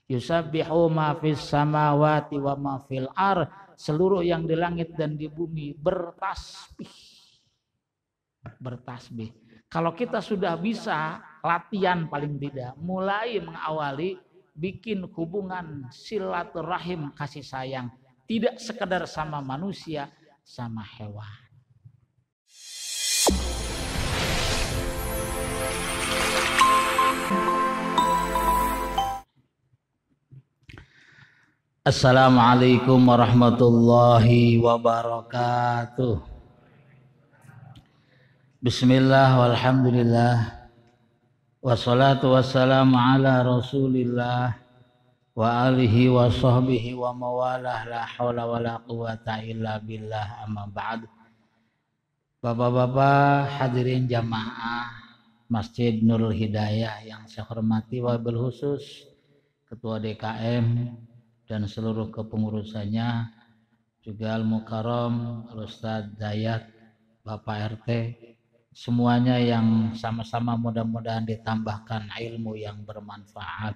Yusabbihu ma fis samawati wa ma fil ar, seluruh yang di langit dan di bumi bertasbih. Bertasbih. Kalau kita sudah bisa latihan paling tidak, mulai mengawali bikin hubungan silaturahim kasih sayang, tidak sekedar sama manusia, sama hewan. Assalamualaikum warahmatullahi wabarakatuh. Bismillah walhamdulillah wassalatu wassalamu ala rasulillah wa alihi wa sahbihi wa mawalah, la hawla wa la quwata illa billah, amma ba'd. Bapak-bapak hadirin jamaah Masjid Nurul Hidayah yang saya hormati, wabil khusus Ketua DKM dan seluruh kepengurusannya, juga Al-Mukarram Al-Ustadz Dayat, Bapak RT, semuanya yang sama-sama mudah-mudahan ditambahkan ilmu yang bermanfaat,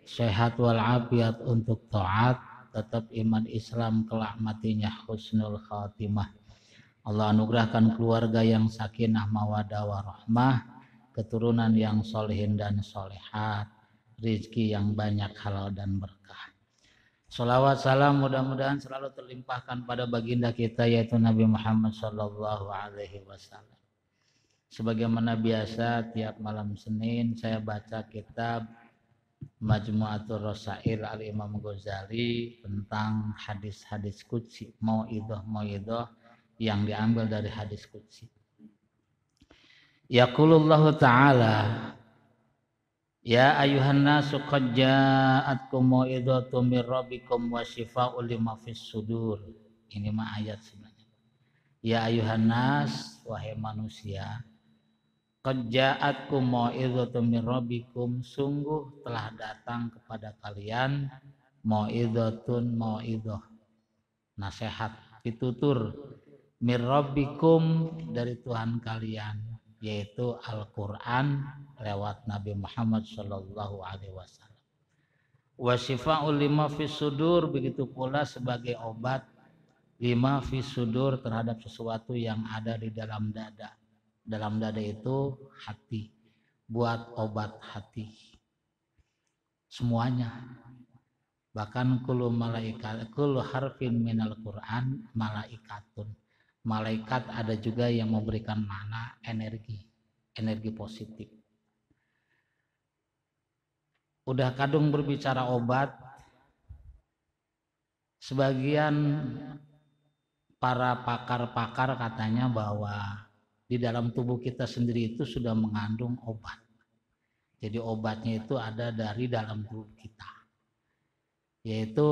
sehat walafiat untuk taat, tetap iman Islam, kelak matinya husnul khatimah. Allah anugerahkan keluarga yang sakinah mawadah warahmah, keturunan yang solehin dan solehat, rizki yang banyak halal dan berkah. Salawat salam mudah-mudahan selalu terlimpahkan pada baginda kita, yaitu Nabi Muhammad sallallahu alaihi wasallam. Sebagaimana biasa tiap malam Senin saya baca kitab Majmu'atul Rasail Al-Imam Ghazali tentang hadis-hadis qudsi, mau'idhah yang diambil dari hadis qudsi. Yaqulullahu ta'ala, ya ayuhan nasu qad ja'atkum mau'idhatun mir rabbikum wa shifaa'un lima fis sudur. Ini mah ayat sebenarnya. Ya ayuhan nas, wahai manusia, qad ja'atkum mau'idhatun mir rabbikum, sungguh telah datang kepada kalian mau'idhah, nasihat, pitutur, mir rabbikum, dari Tuhan kalian, yaitu Al-Quran lewat Nabi Muhammad sallallahu alaihi wasallam. Wa shifa'ul lima fis sudur, begitu pula sebagai obat lima fis sudur, terhadap sesuatu yang ada di dalam dada. Dalam dada itu hati, buat obat hati. Semuanya. Bahkan kullu harfin minal Quran malaikatun. Malaikat ada juga yang memberikan makna energi positif. Udah kadung berbicara obat, sebagian para pakar-pakar katanya bahwa di dalam tubuh kita sendiri itu sudah mengandung obat. Jadi obatnya itu ada dari dalam tubuh kita. Yaitu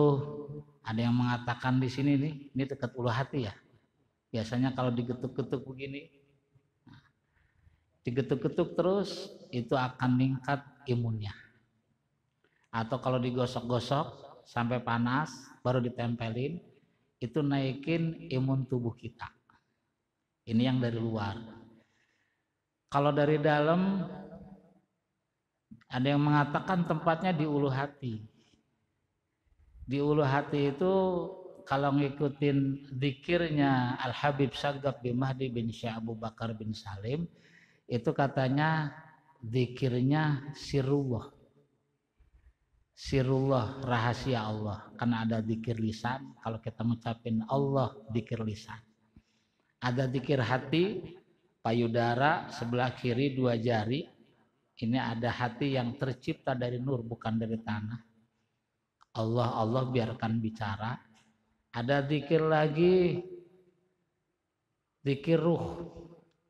ada yang mengatakan di sini nih, ini dekat ulu hati ya. Biasanya kalau digetuk-getuk begini, digetuk-getuk terus, itu akan meningkat imunnya. Atau kalau digosok-gosok sampai panas, baru ditempelin, itu naikin imun tubuh kita. Ini yang dari luar. Kalau dari dalam, ada yang mengatakan tempatnya di ulu hati. Di ulu hati itu, kalau ngikutin zikirnya Al-Habib Sagaf bin Mahdi bin Syekh Abu Bakar bin Salim, itu katanya zikirnya sirullah. Sirullah, rahasia Allah. Karena ada zikir lisan, kalau kita ngucapin Allah, zikir lisan. Ada zikir hati, payudara, sebelah kiri 2 jari. Ini ada hati yang tercipta dari nur, bukan dari tanah. Allah biarkan bicara. Ada zikir lagi, zikir ruh,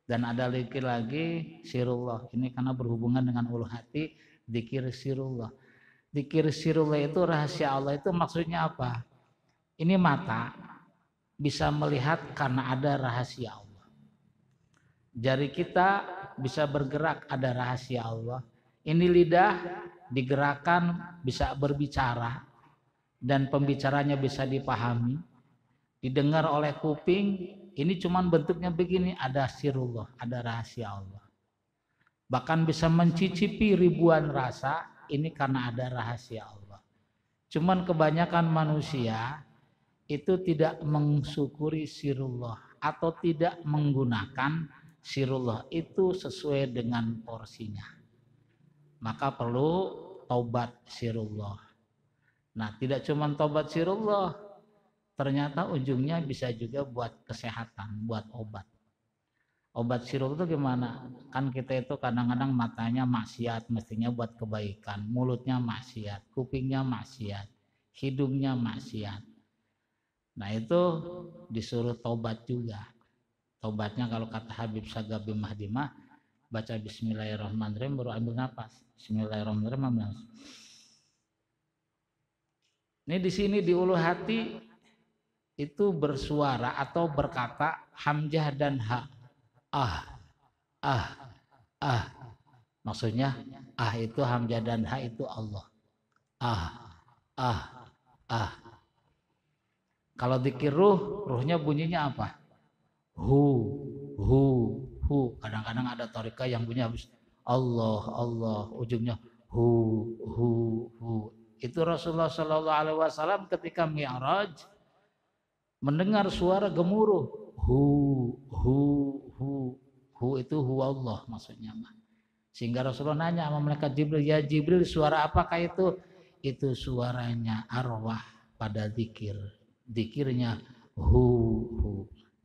dan ada zikir lagi sirullah. Ini karena berhubungan dengan ulu hati, zikir sirullah. Zikir sirullah itu rahasia Allah, itu maksudnya apa? Ini mata bisa melihat karena ada rahasia Allah. Jari kita bisa bergerak, ada rahasia Allah. Ini lidah digerakkan bisa berbicara, dan pembicaranya bisa dipahami, didengar oleh kuping. Ini cuman bentuknya begini, ada sirullah, ada rahasia Allah. Bahkan bisa mencicipi ribuan rasa, ini karena ada rahasia Allah. Cuman kebanyakan manusia itu tidak mensyukuri sirullah atau tidak menggunakan sirullah itu sesuai dengan porsinya. Maka perlu taubat sirullah. Nah, tidak cuma taubat sirullah, ternyata ujungnya bisa juga buat kesehatan, buat obat. Obat sirullah itu gimana? Kan kita itu kadang-kadang matanya maksiat, mestinya buat kebaikan, mulutnya maksiat, kupingnya maksiat, hidungnya maksiat. Nah, itu disuruh taubat juga. Taubatnya kalau kata Habib Sagab bin Mahdi mah, baca bismillahirrahmanirrahim baru ambil nafas. Bismillahirrahmanirrahim ambil nafas. Ini di sini di ulu hati itu bersuara atau berkata hamzah dan ha. Ah, ah, ah. Maksudnya itu hamzah dan ha itu Allah. Ah, ah, ah. Kalau dzikir ruhnya bunyinya apa? Hu, hu, hu. Kadang-kadang ada thariqah yang bunyi habis Allah, Allah, ujungnya hu, hu, hu. Itu Rasulullah Shallallahu Alaihi Wasallam ketika Mi'raj mendengar suara gemuruh hu, hu, hu, hu itu hu Allah maksudnya. Sehingga Rasulullah nanya sama malaikat Jibril, ya Jibril suara apakah itu? Itu suaranya arwah pada zikir. Zikirnya hu, hu.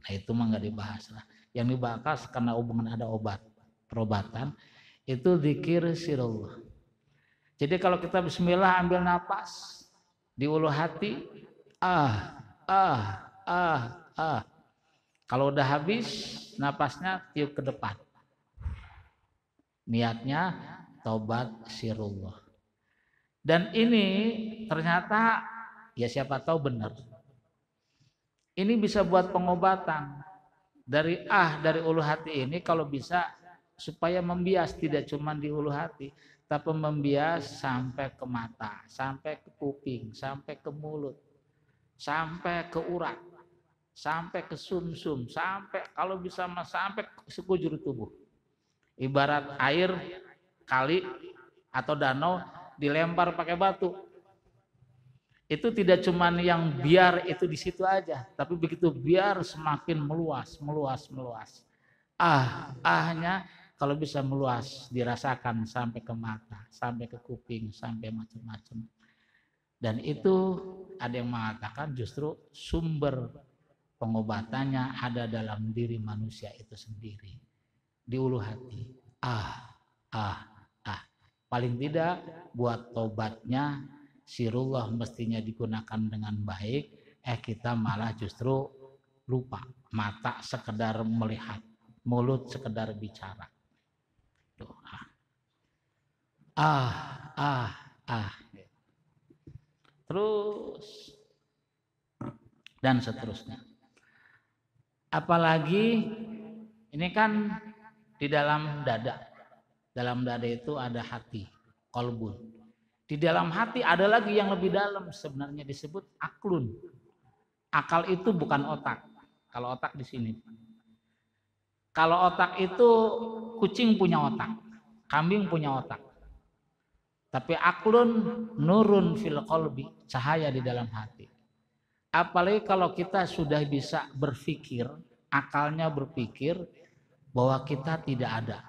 Nah itu mah nggak dibahas lah. Yang dibahas karena hubungan ada obat, perobatan itu zikir sirullah. Jadi kalau kita bismillah ambil napas di ulu hati, kalau udah habis napasnya tiup ke depan. Niatnya taubat sirullah. Dan ini ternyata ya siapa tahu benar. Ini bisa buat pengobatan. Dari ulu hati ini kalau bisa supaya membias tidak cuma di ulu hati, tapi membias sampai ke mata, sampai ke kuping, sampai ke mulut, sampai ke urat, sampai ke sumsum, sampai kalau bisa sampai ke sekujur tubuh. Ibarat air kali atau danau dilempar pakai batu. Itu tidak cuma yang biar itu di situ aja, tapi begitu biar semakin meluas, meluas, meluas. Ahnya kalau bisa meluas dirasakan sampai ke mata, sampai ke kuping, sampai macam-macam. Dan itu ada yang mengatakan justru sumber pengobatannya ada dalam diri manusia itu sendiri, di ulu hati. Paling tidak buat tobatnya sirullah mestinya digunakan dengan baik, kita malah justru lupa. Mata sekedar melihat, mulut sekedar bicara. Terus dan seterusnya. Apalagi ini kan di dalam dada. Dalam dada itu ada hati, qalbun. Di dalam hati ada lagi yang lebih dalam, sebenarnya disebut aklun. Akal itu bukan otak. Kalau otak di sini. Kalau otak itu kucing punya otak, kambing punya otak. Tapi aklun nurun fil qalbi, cahaya di dalam hati. Apalagi kalau kita sudah bisa berpikir, akalnya berpikir bahwa kita tidak ada.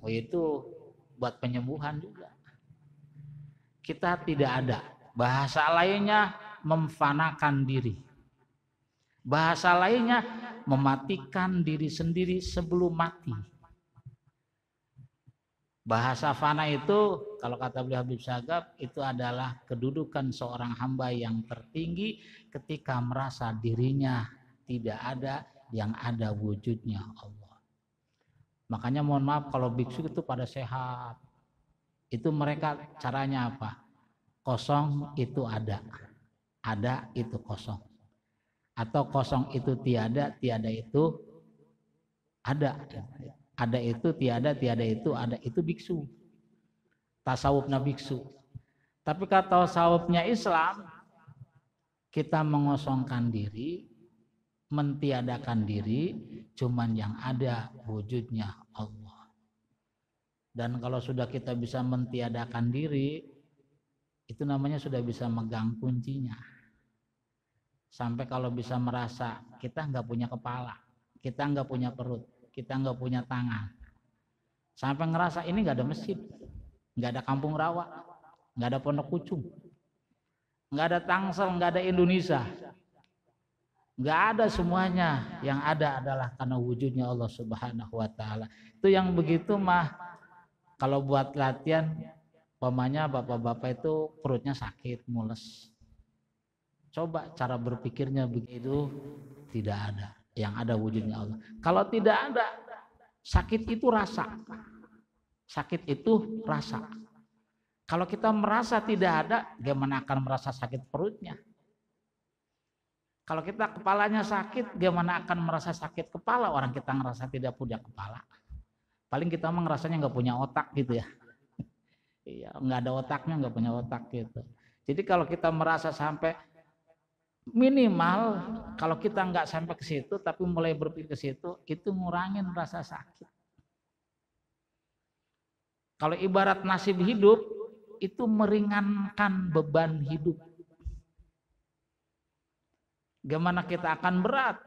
Itu buat penyembuhan juga. Kita tidak ada. Bahasa lainnya memfanakan diri. Bahasa lainnya mematikan diri sendiri sebelum mati. Bahasa fana itu kalau kata beliau Habib Sagab itu adalah kedudukan seorang hamba yang tertinggi ketika merasa dirinya tidak ada, yang ada wujudnya Allah. Makanya mohon maaf kalau biksu itu pada sehat. Itu mereka caranya apa? Kosong itu ada. Ada itu kosong. Atau kosong itu tiada, tiada itu ada. Ada itu tiada, tiada itu ada. Itu biksu. Tasawufnya biksu. Tapi kata tasawufnya Islam, kita mengosongkan diri, mentiadakan diri, cuman yang ada wujudnya Allah. Dan kalau sudah kita bisa mentiadakan diri, Itu namanya sudah bisa megang kuncinya. Sampai kalau bisa merasa kita nggak punya kepala, kita nggak punya perut, kita nggak punya tangan. Sampai ngerasa ini nggak ada masjid, nggak ada kampung rawa, nggak ada pondok kucung, nggak ada Tangsel, nggak ada Indonesia, nggak ada semuanya. Yang ada adalah karena wujudnya Allah Subhanahu Wa Taala. Itu yang begitu mah kalau buat latihan, umpamanya bapak-bapak itu perutnya sakit, mules. Coba cara berpikirnya begitu, tidak ada. Yang ada wujudnya Allah. Kalau tidak ada, sakit itu rasa. Sakit itu rasa. Kalau kita merasa tidak ada, gimana akan merasa sakit perutnya? Kalau kita kepalanya sakit, gimana akan merasa sakit kepala? Orang kita ngerasa tidak punya kepala. Paling kita mah ngerasanya nggak punya otak gitu ya. Iya, nggak ada otaknya, nggak punya otak gitu. Jadi kalau kita merasa sampai minimal, kalau kita nggak sampai ke situ, tapi mulai berpikir ke situ, itu ngurangin rasa sakit. Kalau ibarat nasib hidup, itu meringankan beban hidup. Gimana kita akan berat?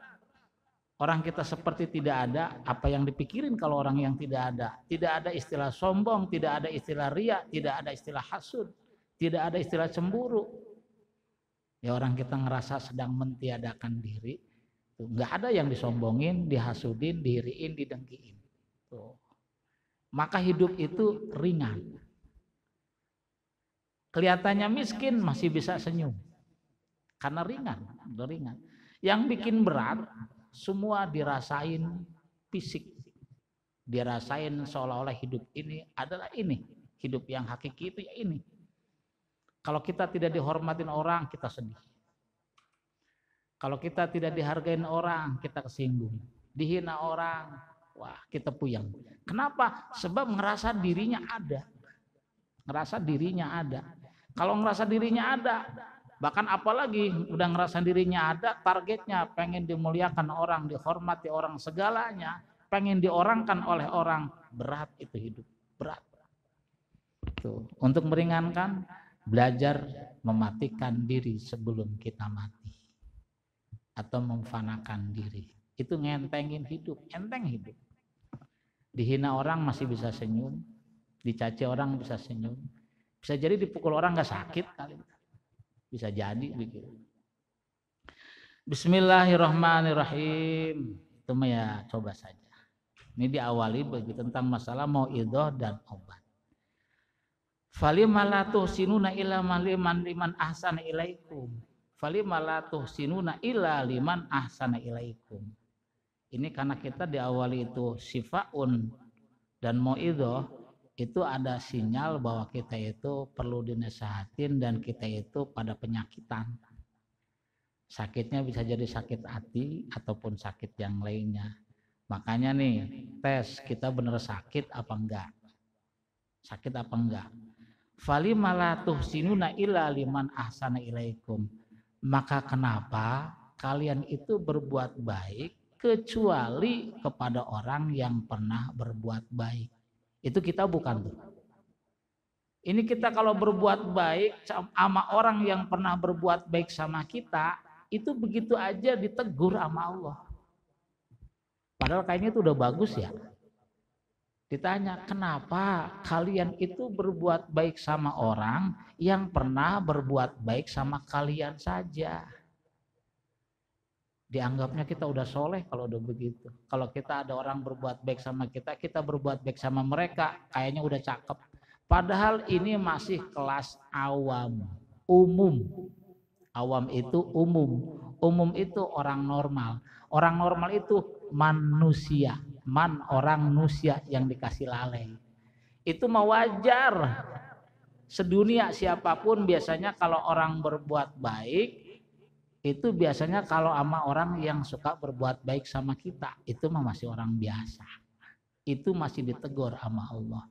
Orang kita seperti tidak ada, apa yang dipikirin kalau orang yang tidak ada? Tidak ada istilah sombong, tidak ada istilah ria, tidak ada istilah hasud, tidak ada istilah cemburu. Ya orang kita ngerasa sedang mentiadakan diri, tuh nggak ada yang disombongin, dihasudin, dihiriin, didengkiin. Tuh. Maka hidup itu ringan. Kelihatannya miskin masih bisa senyum, karena ringan, udah ringan. Yang bikin berat semua dirasain fisik, dirasain seolah-olah hidup ini adalah ini, hidup yang hakiki itu ya ini. Kalau kita tidak dihormatin orang, kita sedih. Kalau kita tidak dihargain orang, kita kesinggung. Dihina orang, wah kita puyeng. Kenapa? Sebab ngerasa dirinya ada. Ngerasa dirinya ada. Kalau ngerasa dirinya ada, bahkan apalagi udah ngerasa dirinya ada, targetnya pengen dimuliakan orang, dihormati orang, segalanya, pengen diorangkan oleh orang, berat itu hidup, berat. Tuh, untuk meringankan, belajar mematikan diri sebelum kita mati atau memfanakan diri. Itu ngentengin hidup, enteng hidup. Dihina orang masih bisa senyum, dicaci orang bisa senyum. Bisa jadi dipukul orang nggak sakit kali. Bisa jadi begitu. Bismillahirrahmanirrahim. Itu mah ya coba saja. Ini diawali bagi tentang masalah mauidhah dan obat. Falima la tuhsinuna illa liman ahsana ilaikum. Falima la tuhsinuna illa liman ahsana ilaikum. Ini karena kita diawali itu sifaun dan mauidhah, itu ada sinyal bahwa kita itu perlu dinasehatin dan kita itu pada penyakitan. Sakitnya bisa jadi sakit hati ataupun sakit yang lainnya. Makanya nih tes kita benar sakit apa enggak? Sakit apa enggak? Falima la tuhsinuna illa liman ahsana ilaikum. Maka kenapa kalian itu berbuat baik kecuali kepada orang yang pernah berbuat baik? Itu kita bukan tuh. Ini kita kalau berbuat baik sama orang yang pernah berbuat baik sama kita, itu begitu aja ditegur sama Allah. Padahal kayaknya itu udah bagus ya. Ditanya, kenapa kalian itu berbuat baik sama orang yang pernah berbuat baik sama kalian saja? Dianggapnya kita udah soleh kalau udah begitu. Kalau kita ada orang berbuat baik sama kita, kita berbuat baik sama mereka, kayaknya udah cakep. Padahal ini masih kelas awam, umum. Awam itu umum. Umum itu orang normal. Orang normal itu manusia. Man orang manusia yang dikasih lalai. Itu mah wajar. Sedunia siapapun biasanya kalau orang berbuat baik, itu biasanya kalau sama orang yang suka berbuat baik sama kita, itu mah masih orang biasa. Itu masih ditegur sama Allah.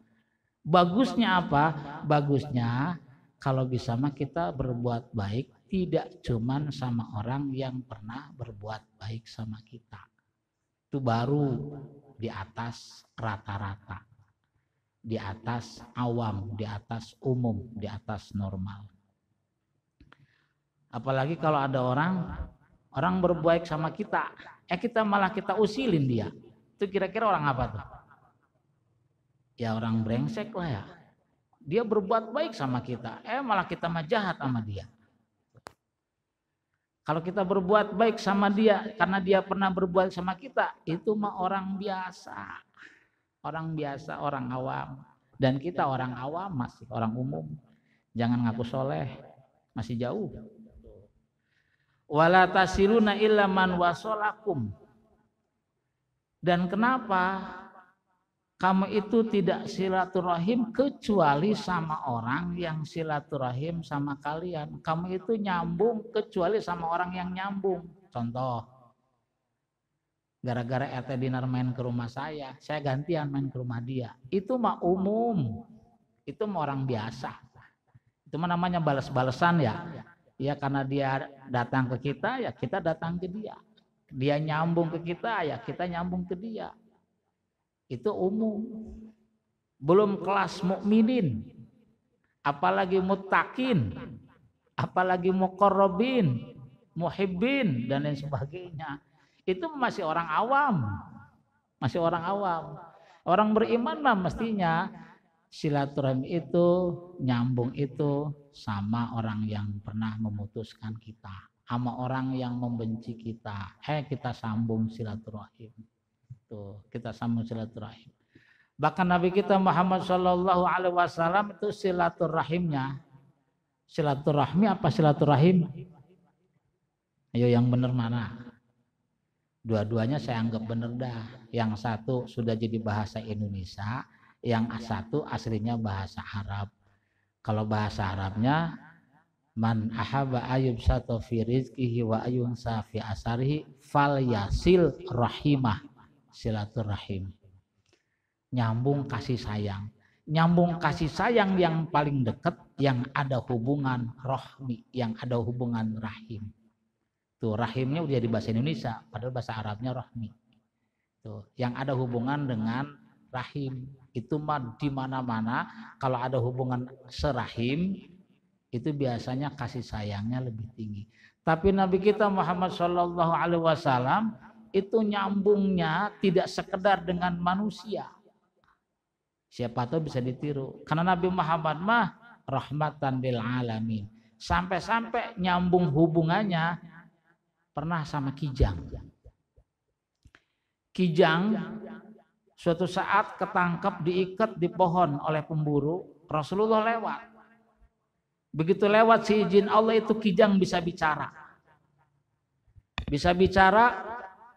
Bagusnya apa? Bagusnya kalau bisa mah kita berbuat baik tidak cuman sama orang yang pernah berbuat baik sama kita. Itu baru di atas rata-rata, di atas awam, di atas umum, di atas normal. Apalagi kalau ada orang berbuat sama kita, kita malah kita usilin dia. Itu kira-kira orang apa tuh? Ya orang brengsek lah ya. Dia berbuat baik sama kita, malah kita mah jahat sama dia. Kalau kita berbuat baik sama dia karena dia pernah berbuat sama kita, itu mah orang biasa. Orang biasa, orang awam. Dan kita orang awam, masih orang umum. Jangan ngaku soleh, masih jauh. Wala tasiluna illa man wasolakum. Dan kenapa kamu itu tidak silaturahim kecuali sama orang yang silaturahim sama kalian. Kamu itu nyambung kecuali sama orang yang nyambung. Contoh, gara-gara RT Dinar main ke rumah saya gantian main ke rumah dia. Itu mah umum. Itu mah orang biasa. Itu mah namanya balas-balasan ya. Ya karena dia datang ke kita, ya kita datang ke dia. Dia nyambung ke kita, ya kita nyambung ke dia. Itu umum. Belum kelas mukminin, apalagi muttaqin, apalagi muqarrabin, muhibbin dan lain sebagainya. Itu masih orang awam. Masih orang awam. Orang beriman mah mestinya silaturahim itu, nyambung itu sama orang yang pernah memutuskan kita, sama orang yang membenci kita. Kita sambung silaturahim. Tuh, kita sambung silaturahim. Bahkan Nabi kita Muhammad Shallallahu Alaihi Wasallam itu silaturahimnya, silaturahmi apa silaturahim? Ayo yang benar mana? Dua-duanya saya anggap benar dah. Yang satu sudah jadi bahasa Indonesia, yang satu aslinya bahasa Arab. Kalau bahasa Arabnya man ahaba ayub sato fi rizqihi wa ayun safi asarihi fal yasil rahimah, silaturahim. Nyambung kasih sayang. Nyambung kasih sayang yang paling dekat, yang ada hubungan rohmi, yang ada hubungan rahim. Tuh rahimnya udah di bahasa Indonesia, padahal bahasa Arabnya rohmi. Tuh, yang ada hubungan dengan rahim. Itu mah di mana-mana kalau ada hubungan serahim itu biasanya kasih sayangnya lebih tinggi. Tapi Nabi kita Muhammad Shallallahu Alaihi Wasallam itu nyambungnya tidak sekedar dengan manusia. Siapa tahu bisa ditiru. Karena Nabi Muhammad mah rahmatan lil alamin. Sampai-sampai nyambung hubungannya pernah sama kijang. Kijang suatu saat ketangkep diikat di pohon oleh pemburu, Rasulullah lewat. Begitu lewat si izin Allah itu kijang bisa bicara. Bisa bicara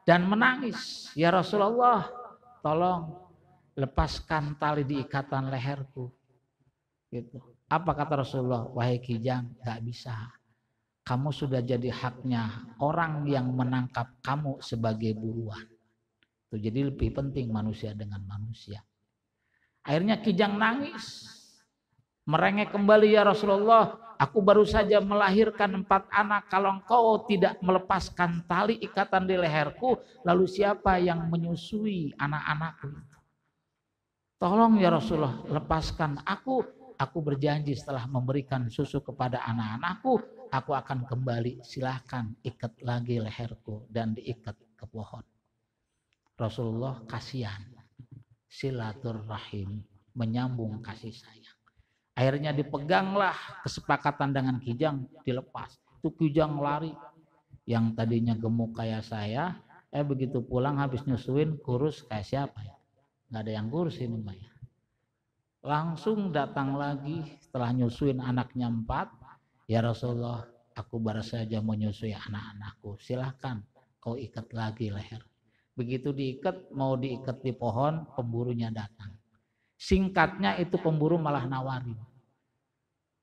dan menangis. Ya Rasulullah, tolong lepaskan tali di ikatan leherku. Gitu. Apa kata Rasulullah? Wahai kijang, gak bisa. Kamu sudah jadi haknya orang yang menangkap kamu sebagai buruan. Tuh, jadi lebih penting manusia dengan manusia. Akhirnya kijang nangis. Merengek kembali, ya Rasulullah, aku baru saja melahirkan 4 anak. Kalau engkau tidak melepaskan tali ikatan di leherku, lalu siapa yang menyusui anak-anakku itu? Tolong ya Rasulullah, lepaskan aku. Aku berjanji setelah memberikan susu kepada anak-anakku, aku akan kembali. Silahkan ikat lagi leherku dan diikat ke pohon. Rasulullah kasihan, silaturahim, menyambung kasih sayang. Akhirnya dipeganglah kesepakatan dengan kijang, dilepas. Itu kijang lari, yang tadinya gemuk kayak saya, begitu pulang habis nyusuin kurus kayak siapa ya? Nggak ada yang kurus ini Mbak ya. Langsung datang lagi setelah nyusuin anaknya 4, ya Rasulullah, aku baru saja menyusui anak-anakku, silahkan kau ikat lagi leher. Begitu diikat, mau diikat di pohon, pemburunya datang. Singkatnya itu pemburu malah nawarin,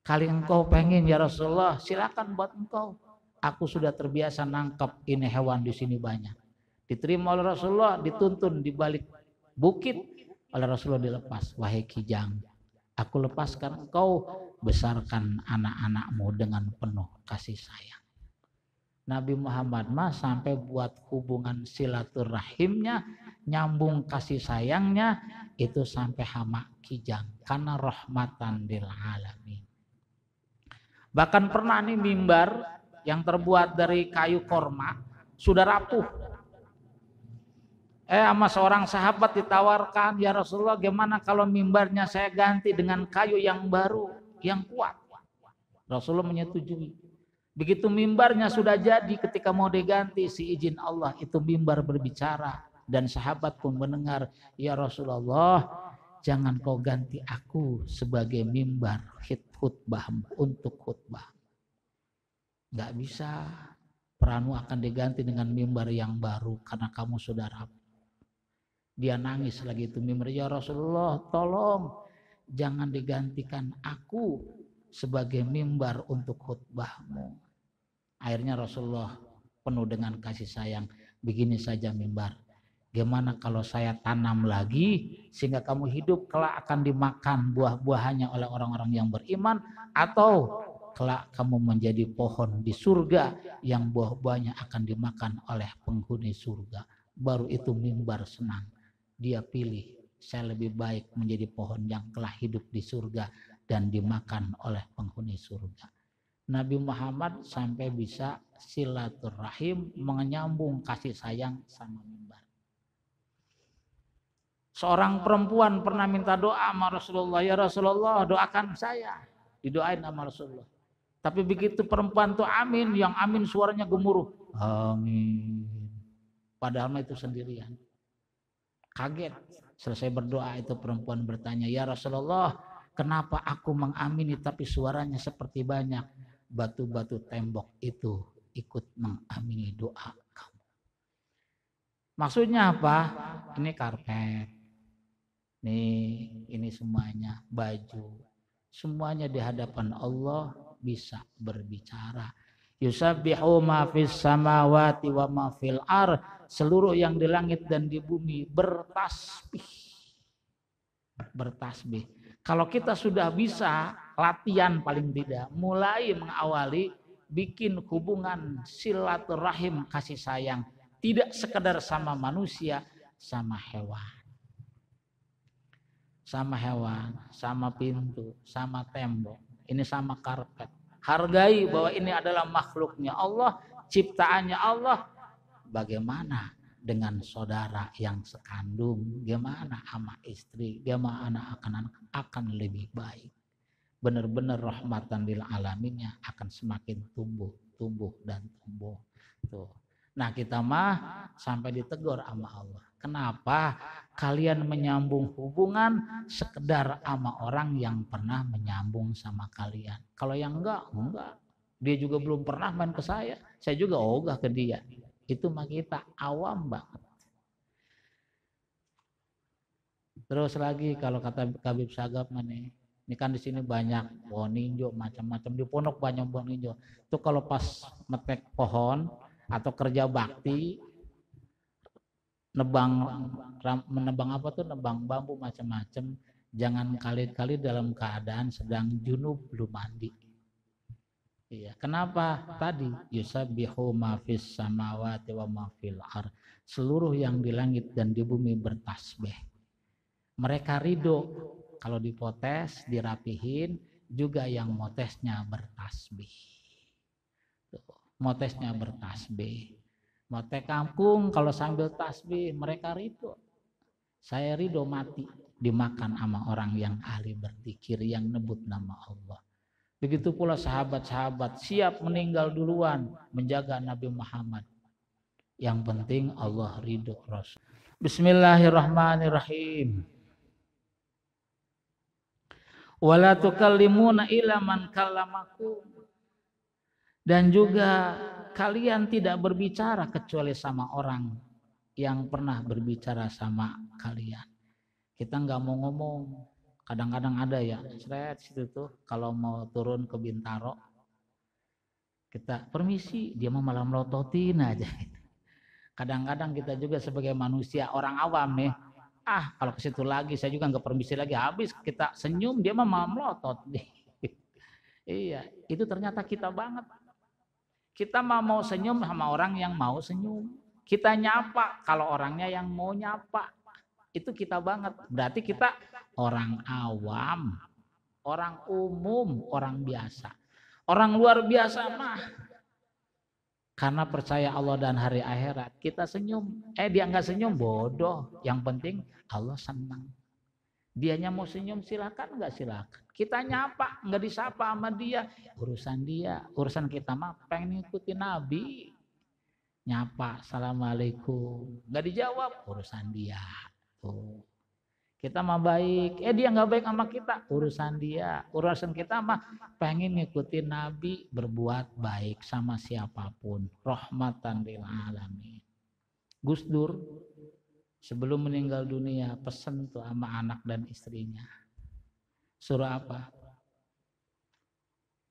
kali engkau pengen ya Rasulullah, silakan buat engkau. Aku sudah terbiasa nangkap ini hewan di sini banyak. Diterima oleh Rasulullah, dituntun di balik bukit. Oleh Rasulullah dilepas. Wahai kijang, aku lepaskan engkau, besarkan anak-anakmu dengan penuh kasih sayang. Nabi Muhammad mah sampai buat hubungan silaturahimnya, nyambung kasih sayangnya itu sampai hama kijang, karena rahmatan lil alamin. Bahkan pernah nih mimbar yang terbuat dari kayu korma sudah rapuh. Sama seorang sahabat ditawarkan, ya Rasulullah, gimana kalau mimbarnya saya ganti dengan kayu yang baru, yang kuat? Rasulullah menyetujui. Begitu mimbarnya sudah jadi, ketika mau diganti, si izin Allah itu mimbar berbicara. Dan sahabat pun mendengar, ya Rasulullah, jangan kau ganti aku sebagai mimbar khutbah untuk khutbah. Gak bisa. Peranmu akan diganti dengan mimbar yang baru karena kamu sudah rapuh. Dia nangis lagi itu mimbar, ya Rasulullah, tolong jangan digantikan aku sebagai mimbar untuk khutbahmu. Akhirnya Rasulullah penuh dengan kasih sayang, begini saja mimbar, gimana kalau saya tanam lagi sehingga kamu hidup, kelak akan dimakan buah-buahannya oleh orang-orang yang beriman, atau kelak kamu menjadi pohon di surga yang buah-buahnya akan dimakan oleh penghuni surga. Baru itu mimbar senang. Dia pilih, saya lebih baik menjadi pohon yang telah hidup di surga dan dimakan oleh penghuni surga. Nabi Muhammad sampai bisa silaturahim, menyambung kasih sayang sama mimbar. Seorang perempuan pernah minta doa sama Rasulullah, ya Rasulullah, doakan saya. Didoain sama Rasulullah. Tapi begitu perempuan tuh amin, yang amin suaranya gemuruh. Amin. Padahal itu sendirian. Kaget. Selesai berdoa itu perempuan bertanya, ya Rasulullah, kenapa aku mengamini tapi suaranya seperti banyak? Batu-batu tembok itu ikut mengamini doa kamu. Maksudnya apa? Ini karpet. Ini semuanya, baju. Semuanya di hadapan Allah bisa berbicara. Yusabbihu ma fis samawati wa ma fil ar, seluruh yang di langit dan di bumi bertasbih. Bertasbih. Kalau kita sudah bisa latihan paling tidak, mulai mengawali bikin hubungan silaturahim kasih sayang, tidak sekedar sama manusia, sama hewan. Sama hewan, sama pintu, sama tembok, ini sama karpet. Hargai bahwa ini adalah makhluknya Allah, ciptaannya Allah. Bagaimana dengan saudara yang sekandung, gimana sama istri, gimana akan lebih baik. Benar-benar rahmatan lil alaminnya akan semakin tumbuh dan tumbuh. Tuh. Nah kita mah sampai ditegur sama Allah. Kenapa kalian menyambung hubungan sekedar sama orang yang pernah menyambung sama kalian? Kalau yang enggak. Dia juga belum pernah main ke saya juga ogah ke dia. Itu mah kita awam banget. Terus lagi kalau kata Habib Sagaf nih, ini kan di sini banyak pohon ninjo macam-macam, di pondok banyak pohon ninjo. Itu kalau pas metek pohon atau kerja bakti, menebang apa tuh, nebang bambu macam-macam, jangan kali-kali dalam keadaan sedang junub belum mandi. Iya, kenapa? Tadi yusabbihu ma fis samawati wa ma fil ar, seluruh yang di langit dan di bumi bertasbih. Mereka ridho kalau dipotes, dirapihin, juga yang motesnya bertasbih. Motesnya bertasbih. Motek kampung kalau sambil tasbih, mereka ridho. Saya ridho mati dimakan sama orang yang ahli berzikir, yang nyebut nama Allah. Begitu pula sahabat-sahabat siap meninggal duluan menjaga Nabi Muhammad. Yang penting Allah ridho Rasul. Bismillahirrahmanirrahim. Wala tukallimuna illa man kallamakum. Dan juga kalian tidak berbicara kecuali sama orang yang pernah berbicara sama kalian. Kita nggak mau ngomong. Kadang-kadang ada ya, situ tuh kalau mau turun ke Bintaro, kita permisi, dia mah malah melototin aja. Kadang-kadang kita juga sebagai manusia orang awam nih, kalau ke situ lagi saya juga nggak permisi lagi, habis kita senyum dia mah malah melotot. Iya, itu ternyata kita banget. Kita mau senyum sama orang yang mau senyum. Kita nyapa kalau orangnya yang mau nyapa. Itu kita banget. Berarti kita orang awam, orang umum, orang biasa. Orang luar biasa mah Karena percaya Allah dan hari akhirat, kita senyum. Dia nggak senyum, bodoh. Yang penting Allah senang. Dianya mau senyum silakan, nggak silakan. Kita nyapa, nggak disapa sama dia, urusan dia. Urusan kita mah pengen ngikutin Nabi. Nyapa, assalamualaikum, nggak dijawab, urusan dia. Tuh. Kita mah baik, dia nggak baik sama kita, urusan dia. Urusan kita mah pengen ngikutin Nabi, berbuat baik sama siapapun, rahmatan lil alamin. Gus Dur sebelum meninggal dunia pesen tuh sama anak dan istrinya, suruh apa?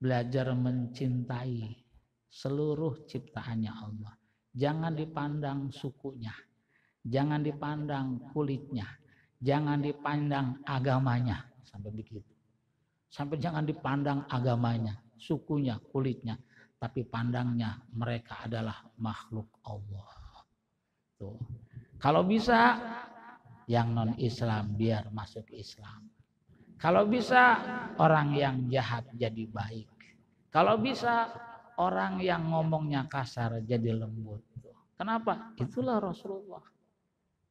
Belajar mencintai seluruh ciptaannya Allah. Jangan dipandang sukunya, jangan dipandang kulitnya, jangan dipandang agamanya, sampai begitu. Sampai jangan dipandang agamanya, sukunya, kulitnya, tapi pandangnya mereka adalah makhluk Allah. Tuh. Kalau bisa yang non-Islam biar masuk Islam. Kalau bisa orang yang jahat jadi baik. Kalau bisa orang yang ngomongnya kasar jadi lembut. Kenapa? Itulah Rasulullah.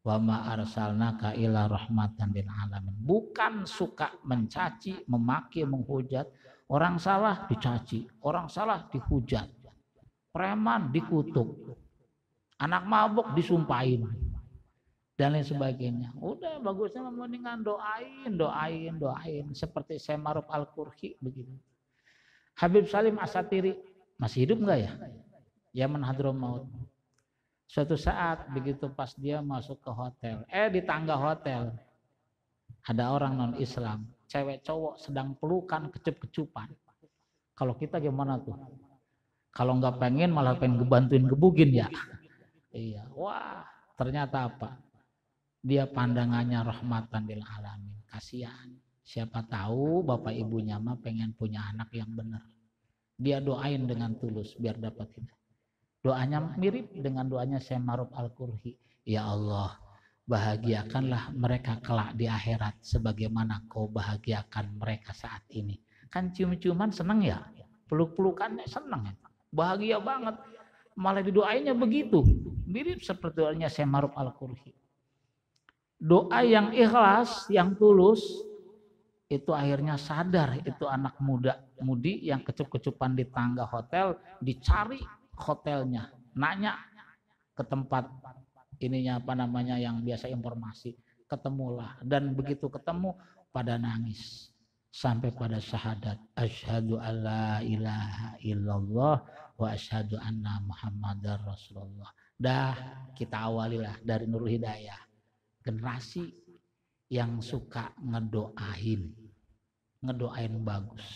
Wa ma arsalnaka illa rahmatan lil alamin. Bukan suka mencaci, memaki, menghujat. Orang salah dicaci, orang salah dihujat. Preman dikutuk. Anak mabuk disumpahin. Dan lain sebagainya. Udah bagusnya mendingan doain seperti Syekh Ma'ruf Al-Qurhi begitu. Habib Salim Asatiri masih hidup enggak ya? Yaman Hadramaut. Suatu saat begitu pas dia masuk ke hotel, di tangga hotel ada orang non-Islam, cewek cowok sedang pelukan kecup-kecupan. Kalau kita gimana tuh? Kalau nggak pengen malah pengen ngebantuin gebugin ya. Iya, wah ternyata apa? Dia pandangannya rahmatan lil alamin. Kasihan. Siapa tahu bapak ibunya mah pengen punya anak yang benar. Dia doain dengan tulus biar dapat hidayah. Doanya mirip dengan doanya Syekh Ma'ruf Al-Qurhi. Ya Allah, bahagiakanlah mereka kelak di akhirat sebagaimana kau bahagiakan mereka saat ini. Kan cium-ciuman seneng ya? Peluk-pelukannya seneng ya? Bahagia banget. Malah didoainnya begitu. Mirip seperti doanya Syekh Ma'ruf Al-Qurhi. Doa yang ikhlas, yang tulus, itu akhirnya sadar itu anak mudi yang kecup-kecupan di tangga hotel, dicari hotelnya, nanya ke tempat ininya apa namanya yang biasa informasi, ketemulah dan begitu ketemu pada nangis sampai pada syahadat, asyhadu alla ilaha illallah wa asyhadu anna muhammadar rasulullah. Dah kita awalilah dari Nurul Hidayah. Generasi yang suka ngedoain bagus,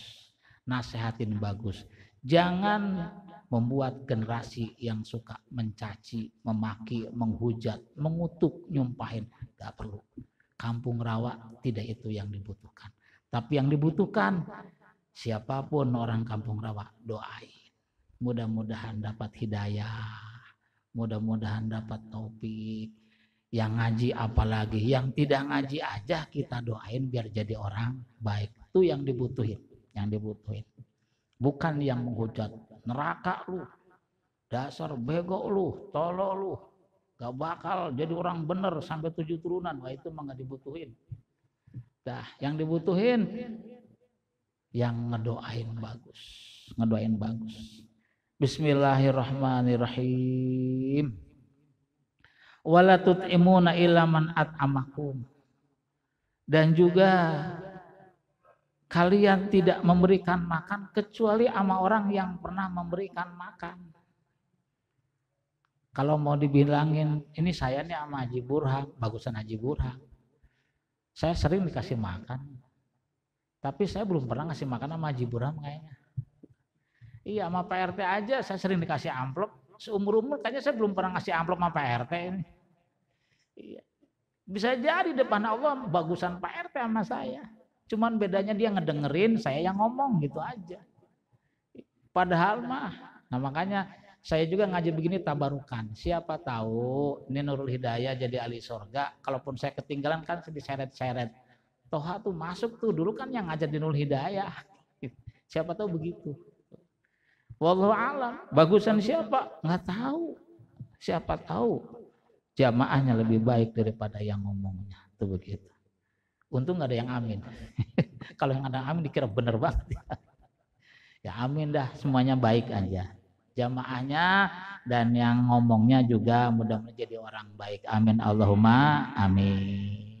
nasehatin bagus. Jangan membuat generasi yang suka mencaci, memaki, menghujat, mengutuk, nyumpahin. Gak perlu. Kampung Rawa tidak itu yang dibutuhkan. Tapi yang dibutuhkan siapapun orang Kampung Rawa doain. Mudah-mudahan dapat hidayah, mudah-mudahan dapat taufik. Yang ngaji apalagi, yang tidak ngaji aja kita doain biar jadi orang baik. Itu yang dibutuhin, bukan yang menghujat. Neraka lu, dasar bego lu, tolol lu, gak bakal jadi orang bener sampai 7 turunan. Wah itu mah gak dibutuhin. Dah, yang dibutuhin yang ngedoain bagus. Bismillahirrahmanirrahim. Wala tut'imuna illa man at'amakum. Dan juga kalian tidak memberikan makan kecuali sama orang yang pernah memberikan makan. Kalau mau dibilangin ini saya nih sama Haji Burhan, bagusan Haji Burhan. Saya sering dikasih makan. Tapi saya belum pernah ngasih makan sama Haji Burhan kayaknya. Iya, sama Pak RT aja saya sering dikasih amplop. Seumur-umur kayaknya saya belum pernah ngasih amplop sama Pak RT ini. Iya. Bisa jadi depan Allah bagusan Pak RT sama saya. Cuman bedanya dia ngedengerin, saya yang ngomong gitu aja. Padahal mah, nah makanya saya juga ngaji begini tabarukan. Siapa tahu ini Nurul Hidayah jadi ahli surga. Kalaupun saya ketinggalan kan diseret-seret. Toha tuh masuk tuh dulu kan yang ngajar di Nurul Hidayah. Siapa tahu begitu. Wallahu alam. Bagusan siapa? Nggak tahu. Siapa tahu jamaahnya lebih baik daripada yang ngomongnya. Itu begitu. Untung nggak ada yang amin. Kalau yang ada amin dikira bener banget. Ya amin dah, semuanya baik aja. Jamaahnya dan yang ngomongnya juga mudah-mudahan jadi orang baik. Amin Allahumma amin.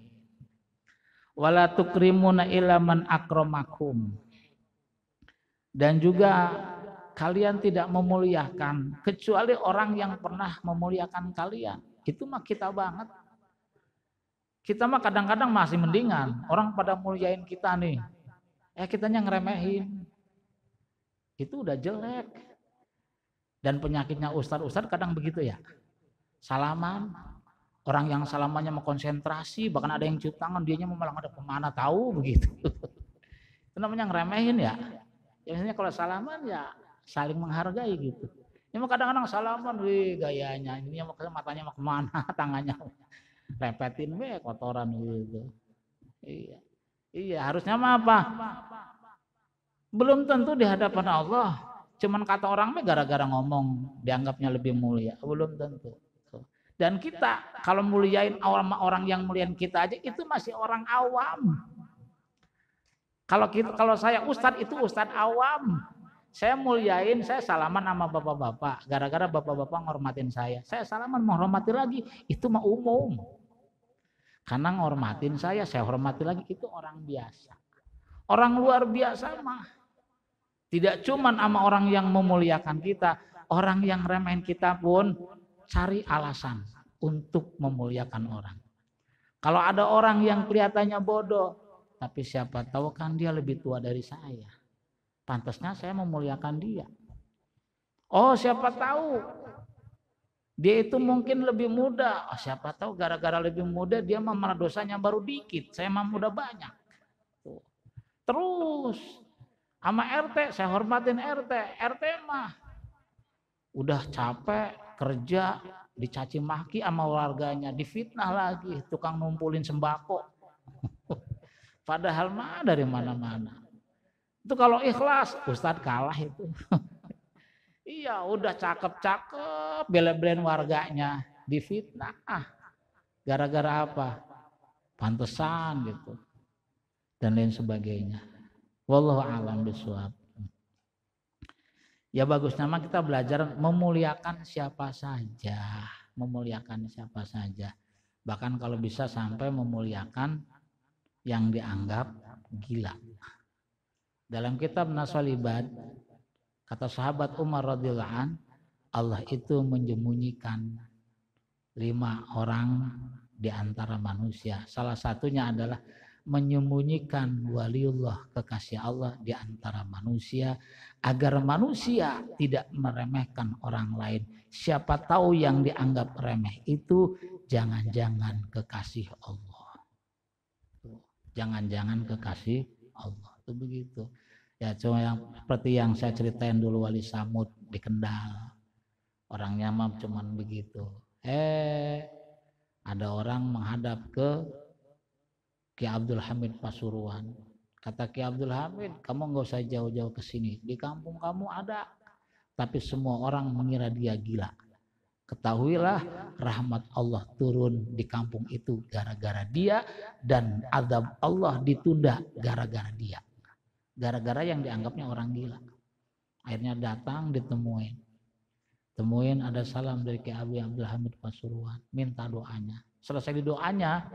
Wala tukrimuna illa man akramakum. Dan juga kalian tidak memuliakan kecuali orang yang pernah memuliakan kalian. Itu mah kita banget. Kita mah kadang-kadang masih mendingan. Orang pada muliain kita nih. Kitanya ngeremehin. Itu udah jelek. Dan penyakitnya ustadz kadang begitu ya. Salaman. Orang yang salamannya mau konsentrasi. Bahkan ada yang cium tangan. Dianya mau malah ada kemana tahu begitu. Itu namanya ngeremehin ya. Biasanya kalau salaman ya saling menghargai gitu. Ini mah kadang-kadang salaman, wih gayanya, ini matanya mau kemana, tangannya repetin, kotoran gitu. Iya harusnya mah apa? Belum tentu di hadapan Allah. Cuman kata orang mah gara-gara ngomong dianggapnya lebih mulia, belum tentu. Dan kita kalau muliain orang yang muliain kita aja itu masih orang awam. Kalau saya ustadz itu ustadz awam. Saya muliain, saya salaman sama bapak-bapak. Gara-gara bapak-bapak ngormatin saya. Saya salaman menghormati lagi. Itu mah umum. Karena ngormatin saya hormati lagi. Itu orang biasa. Orang luar biasa mah. Tidak cuma sama orang yang memuliakan kita. Orang yang remehin kita pun cari alasan untuk memuliakan orang. Kalau ada orang yang kelihatannya bodoh. Tapi siapa tahu kan dia lebih tua dari saya. Pantasnya saya memuliakan dia. Oh siapa tahu. Dia itu mungkin lebih muda. Oh, siapa tahu gara-gara lebih muda dia malah dosanya baru dikit. Saya mah udah banyak. Terus sama RT saya hormatin RT. RT mah udah capek kerja dicaci maki sama warganya. Difitnah lagi tukang ngumpulin sembako. Padahal mah dari mana-mana. Itu kalau ikhlas, Ustadz kalah itu. Iya, udah cakep-cakep, bela-belain warganya, difitnah. Gara-gara apa? Pantesan gitu. Dan lain sebagainya. Wallahu a'lam bishawab. Ya bagusnya mah kita belajar memuliakan siapa saja. Memuliakan siapa saja. Bahkan kalau bisa sampai memuliakan yang dianggap gila. Dalam kitab Naswal Ibad kata sahabat Umar radhiyallahu an, Allah itu menyembunyikan 5 orang di antara manusia. Salah satunya adalah menyembunyikan waliullah kekasih Allah di antara manusia agar manusia tidak meremehkan orang lain. Siapa tahu yang dianggap remeh itu jangan-jangan kekasih Allah. Jangan-jangan kekasih Allah. Itu begitu. Ya cuma yang seperti yang saya ceritain dulu Wali Samud di Kendal. Orangnya mah cuman begitu. Ada orang menghadap ke Ki Abdul Hamid Pasuruan. Kata Ki Abdul Hamid, kamu nggak usah jauh-jauh ke sini. Di kampung kamu ada. Tapi semua orang mengira dia gila. Ketahuilah rahmat Allah turun di kampung itu gara-gara dia dan azab Allah ditunda gara-gara dia. Gara-gara yang dianggapnya orang gila. Akhirnya datang ditemuin. Temuin ada salam dari Ki Abdul Hamid Pasuruan. Minta doanya. Selesai di doanya,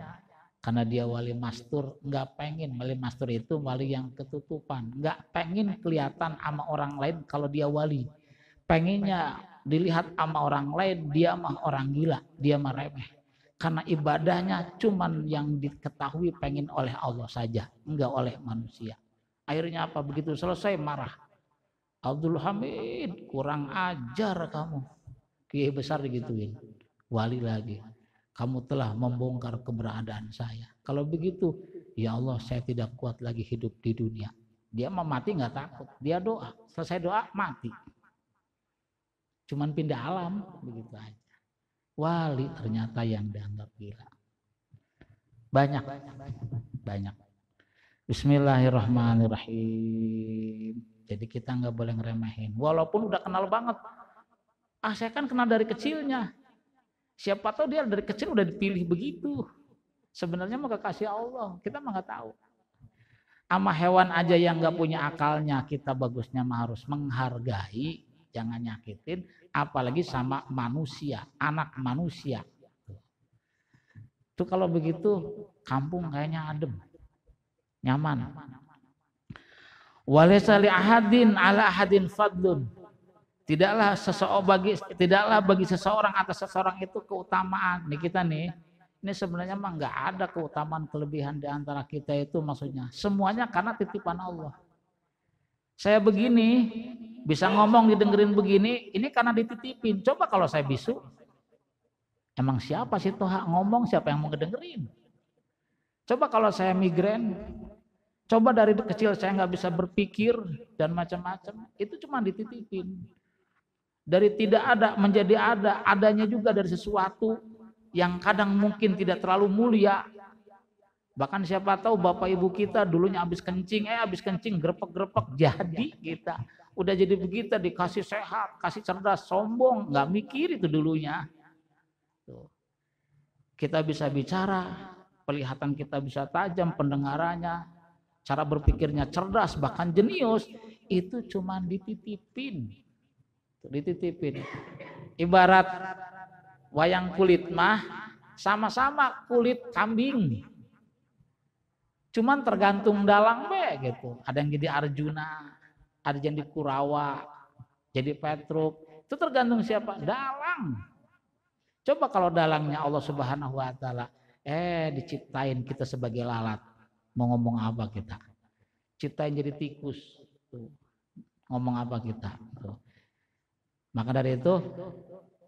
karena dia wali mastur, nggak pengen. Wali mastur itu wali yang ketutupan. Nggak pengen kelihatan sama orang lain kalau dia wali. Pengennya dilihat sama orang lain, dia mah orang gila, dia mah remeh. Karena ibadahnya cuman yang diketahui pengen oleh Allah saja, enggak oleh manusia. Akhirnya apa? Begitu selesai marah. Abdul Hamid, kurang ajar kamu. Kiai besar digituin. Wali lagi. Kamu telah membongkar keberadaan saya. Kalau begitu, ya Allah saya tidak kuat lagi hidup di dunia. Dia mah mati nggak takut. Dia doa. Selesai doa mati. Cuman pindah alam begitu aja. Wali ternyata yang dianggap gila. Banyak. Bismillahirrahmanirrahim. Jadi kita nggak boleh ngeremehin. Walaupun udah kenal banget. Saya kan kenal dari kecilnya. Siapa tahu dia dari kecil udah dipilih begitu. Sebenarnya mah kekasih Allah. Kita mah nggak tahu. Sama hewan aja yang nggak punya akalnya, kita bagusnya mah harus menghargai, jangan nyakitin. Apalagi sama manusia, anak manusia. Itu kalau begitu kampung kayaknya adem, nyaman. Walaysa li ahadin ala ahadin fadlun. Tidaklah bagi seseorang atas seseorang itu keutamaan. Nih kita nih, ini sebenarnya mah nggak ada keutamaan kelebihan di antara kita itu, maksudnya semuanya karena titipan Allah. Saya begini bisa ngomong didengerin begini, ini karena dititipin. Coba kalau saya bisu, emang siapa sih tuh hak ngomong, siapa yang mau ngedengerin? Coba kalau saya migrain, coba dari kecil saya nggak bisa berpikir dan macam-macam, itu cuma dititipin. Dari tidak ada menjadi ada, adanya juga dari sesuatu yang kadang mungkin tidak terlalu mulia. Bahkan siapa tahu bapak ibu kita dulunya habis kencing, grepek-grepek jadi kita. Udah jadi begitu, dikasih sehat, kasih cerdas, sombong, nggak mikir itu dulunya. Tuh. Kita bisa bicara, penglihatan kita bisa tajam, pendengarannya, cara berpikirnya cerdas, bahkan jenius, itu cuma dititipin. Ibarat wayang kulit mah sama-sama kulit kambing, cuman tergantung dalang be gitu. Ada yang jadi Arjuna, ada yang jadi Kurawa, jadi Petruk, itu tergantung siapa dalang. Coba kalau dalangnya Allah Subhanahu wa taala, diciptain kita sebagai lalat, mau ngomong apa kita? Ciptain jadi tikus, tuh. Ngomong apa kita? Tuh. Maka dari itu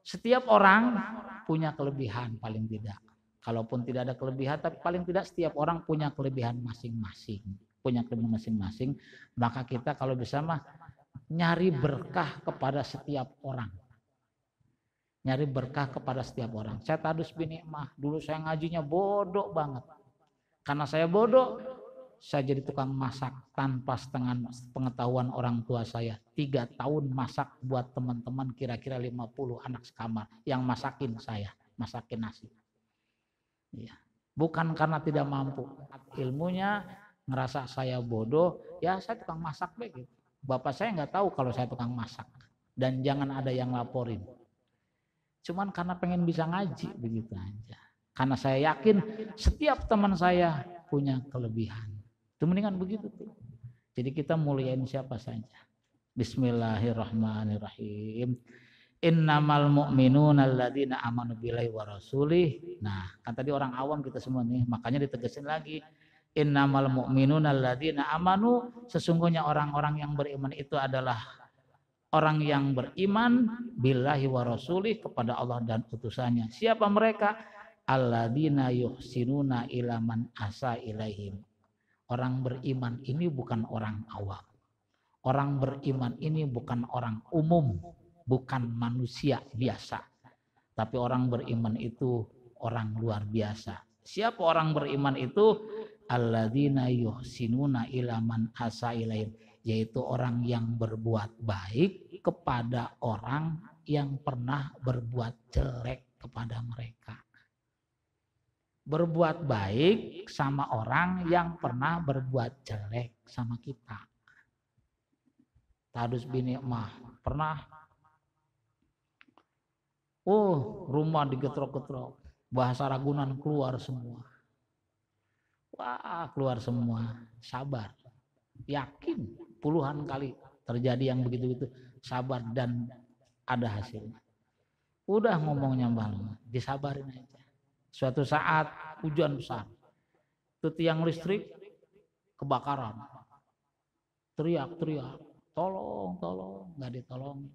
setiap orang punya kelebihan paling tidak. Kalaupun tidak ada kelebihan, tapi paling tidak setiap orang punya kelebihan masing-masing. Punya kelebihan masing-masing. Maka kita kalau bisa mah nyari berkah kepada setiap orang. Nyari berkah kepada setiap orang. Saya Tadus bin Nikmah, dulu saya ngajinya bodoh banget. Karena saya bodoh, saya jadi tukang masak tanpa setengah pengetahuan orang tua saya. 3 tahun masak buat teman-teman kira-kira 50 anak sekamar. Yang masakin saya, masakin nasi. Ya. Bukan karena tidak mampu. Ilmunya ngerasa saya bodoh, ya saya tukang masak begitu. Bapak saya nggak tahu kalau saya tukang masak. Dan jangan ada yang laporin. Cuman karena pengen bisa ngaji, begitu aja. Karena saya yakin setiap teman saya punya kelebihan. Itu mendingan begitu tuh. Jadi kita muliain siapa saja. Bismillahirrahmanirrahim. Innamal mu'minuna alladzina amanu billahi wa rasulih. Nah, kan tadi orang awam kita semua nih, makanya ditegasin lagi. Innamal mu'minuna alladzina amanu, sesungguhnya orang-orang yang beriman itu adalah orang yang beriman billahi wa rasulih, kepada Allah dan utusannya. Siapa mereka? Alladzina yuhsinuna ila man asa ilaihim. Orang beriman ini bukan orang awam. Orang beriman ini bukan orang umum, bukan manusia biasa. Tapi orang beriman itu orang luar biasa. Siapa orang beriman itu? Alladzina yuhsinuna ila man asa ilaihim, yaitu orang yang berbuat baik kepada orang yang pernah berbuat jelek kepada mereka. Berbuat baik sama orang yang pernah berbuat jelek sama kita. Tadus bin Nikmah pernah, rumah digetrok-getrok, bahasa Ragunan keluar semua. Wah, keluar semua. Sabar, yakin puluhan kali terjadi yang begitu-begitu, sabar dan ada hasilnya. Udah ngomongnya malam, disabarin aja. Suatu saat hujan besar, itu tiang listrik kebakaran, teriak-teriak, tolong, nggak ditolong,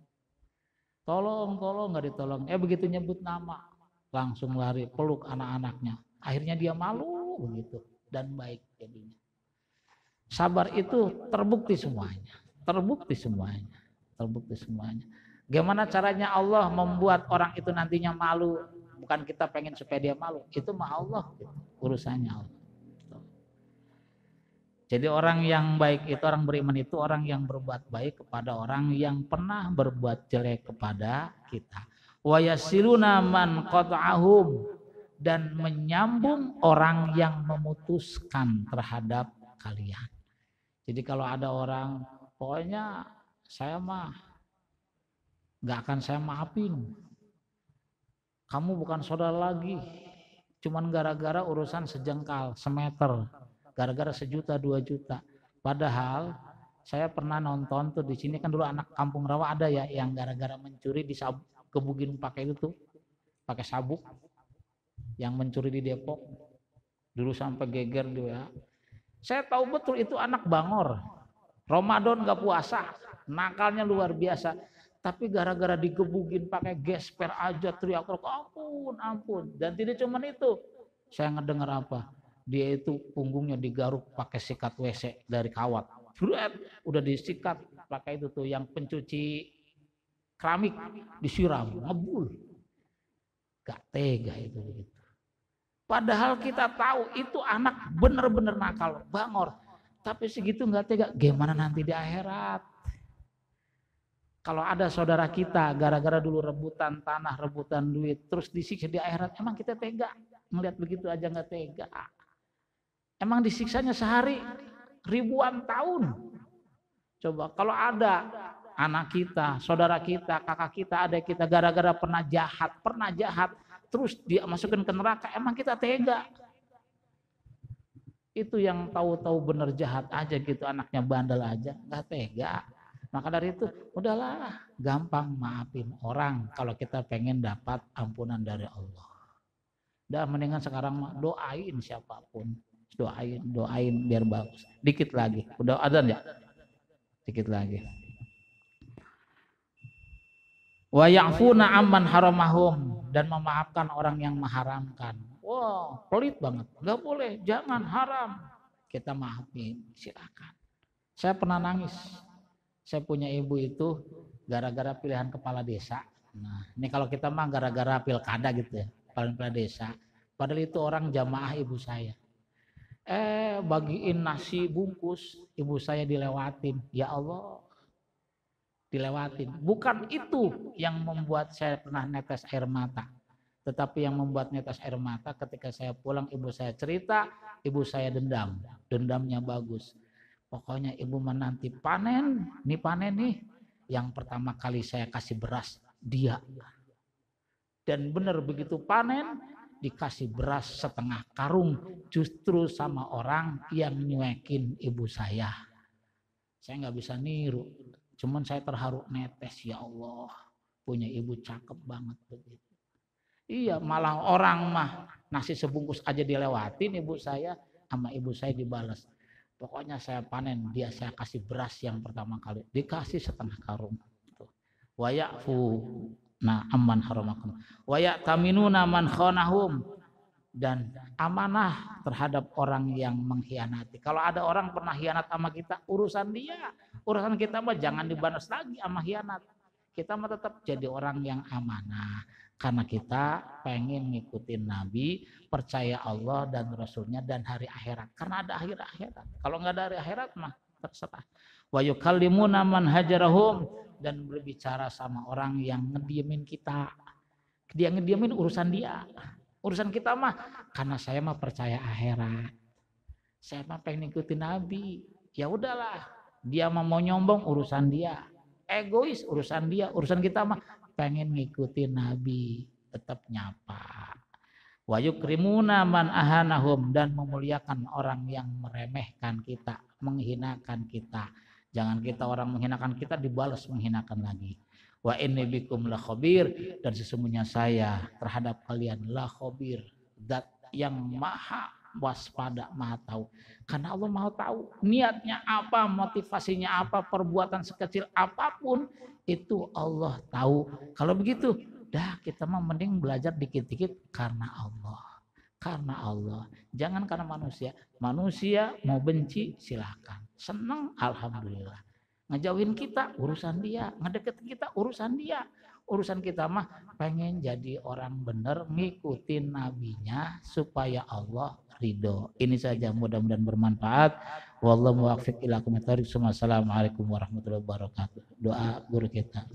tolong, nggak ditolong. Begitu nyebut nama, langsung lari peluk anak-anaknya. Akhirnya dia malu begitu dan baik jadinya. Sabar itu terbukti semuanya. Gimana caranya Allah membuat orang itu nantinya malu? Bukan kita pengen supaya dia malu, itu mah Allah, urusannya Allah. Jadi orang yang baik itu, orang beriman itu orang yang berbuat baik kepada orang yang pernah berbuat jelek kepada kita. Wa yasiluna man qata'ahum, dan menyambung orang yang memutuskan terhadap kalian. Jadi kalau ada orang, pokoknya saya mah nggak akan saya maafin. Kamu bukan saudara lagi. Cuman gara-gara urusan sejengkal, semeter. Gara-gara 1 juta 2 juta. Padahal saya pernah nonton tuh di sini kan dulu anak kampung rawa ada ya yang gara-gara mencuri dikebugin pakai itu tuh, pakai sabuk, yang mencuri di Depok dulu sampai geger dia. Saya tahu betul itu anak bangor, Ramadan gak puasa, nakalnya luar biasa. Tapi gara-gara digebugin pakai gesper aja teriak, ampun, ampun. Dan tidak cuma itu, saya ngedengar apa? Dia itu punggungnya digaruk pakai sikat WC dari kawat. Udah disikat pakai itu tuh yang pencuci keramik, disiram, ngebul. Gak tega itu begitu. Padahal kita tahu itu anak bener-bener nakal, bangor. Tapi segitu gak tega, gimana nanti di akhirat? Kalau ada saudara kita gara-gara dulu rebutan tanah, rebutan duit, terus disiksa di akhirat, emang kita tega? Melihat begitu aja gak tega. Emang disiksanya sehari ribuan tahun. Coba kalau ada anak kita, saudara kita, kakak kita, adik kita gara-gara pernah jahat, terus dia masukin ke neraka, emang kita tega? Itu yang tahu-tahu bener jahat aja gitu, anaknya bandel aja, nggak tega. Maka dari itu udahlah, gampang maafin orang kalau kita pengen dapat ampunan dari Allah. Udah mendingan sekarang doain siapapun, doain biar bagus. Dikit lagi, udah adzan ya? Dikit lagi. Wa ya'funa amman haramahum, dan memaafkan orang yang mengharamkan. Wah, pelit banget. Enggak boleh, jangan, haram. Kita maafin, silakan. Saya pernah nangis. Saya punya ibu itu gara-gara pilihan kepala desa. Nah, ini kalau kita mah gara-gara pilkada gitu ya, kepala desa. Padahal itu orang jamaah ibu saya. Bagiin nasi bungkus, ibu saya dilewatin. Ya Allah, dilewatin. Bukan itu yang membuat saya pernah netes air mata. Tetapi yang membuat netes air mata ketika saya pulang, ibu saya cerita, ibu saya dendam. Dendamnya bagus. Pokoknya ibu menanti panen nih. Yang pertama kali saya kasih beras, dia. Dan benar begitu panen, dikasih beras setengah karung, justru sama orang yang nyuekin ibu saya. Saya nggak bisa niru, cuman saya terharu netes, ya Allah, punya ibu cakep banget begitu. Iya, malah orang mah nasi sebungkus aja dilewatin ibu saya, sama ibu saya dibalas. Pokoknya saya panen, dia saya kasih beras yang pertama kali, dikasih setengah karung. Wa ya'fu na amman haramakum wa ya'taminuna man khanahum, dan amanah terhadap orang yang mengkhianati. Kalau ada orang pernah khianat sama kita, urusan dia. Urusan kita mah jangan dibalas lagi sama khianat. Kita mah tetap jadi orang yang amanah. Karena kita pengen ngikutin Nabi, percaya Allah dan Rasulnya dan hari akhirat. Karena ada akhir akhirat. Kalau nggak ada hari akhirat mah terserah. Wa yukallimuna man hajarahum, dan berbicara sama orang yang ngediemin kita. Dia ngediemin urusan dia. Urusan kita mah, karena saya mah percaya akhirat. Saya mah pengen ngikutin Nabi. Ya udahlah, dia mau nyombong urusan dia. Egois urusan dia. Urusan kita mah pengen ngikutin Nabi, tetap nyapa. Wa yukrimuna man ahanahum, dan memuliakan orang yang meremehkan kita, menghinakan kita. Jangan kita orang menghinakan kita dibalas menghinakan lagi. Wa inni bikum la khabir, dan sesungguhnya saya terhadap kalian la khabir, zat yang maha waspada, maha tahu. Karena Allah maha tahu niatnya apa, motivasinya apa, perbuatan sekecil apapun itu Allah tahu. Kalau begitu, dah kita mah mending belajar dikit-dikit karena Allah. Karena Allah, jangan karena manusia. Manusia mau benci silahkan, senang alhamdulillah. Ngejauhin kita urusan dia, ngedeketin kita urusan dia. Urusan kita mah pengen jadi orang bener, ngikutin nabinya supaya Allah ridho. Ini saja, mudah-mudahan bermanfaat. Wallahu muwaffiq ila aqwamit thoriq. Assalamualaikum warahmatullahi wabarakatuh. Doa guru kita.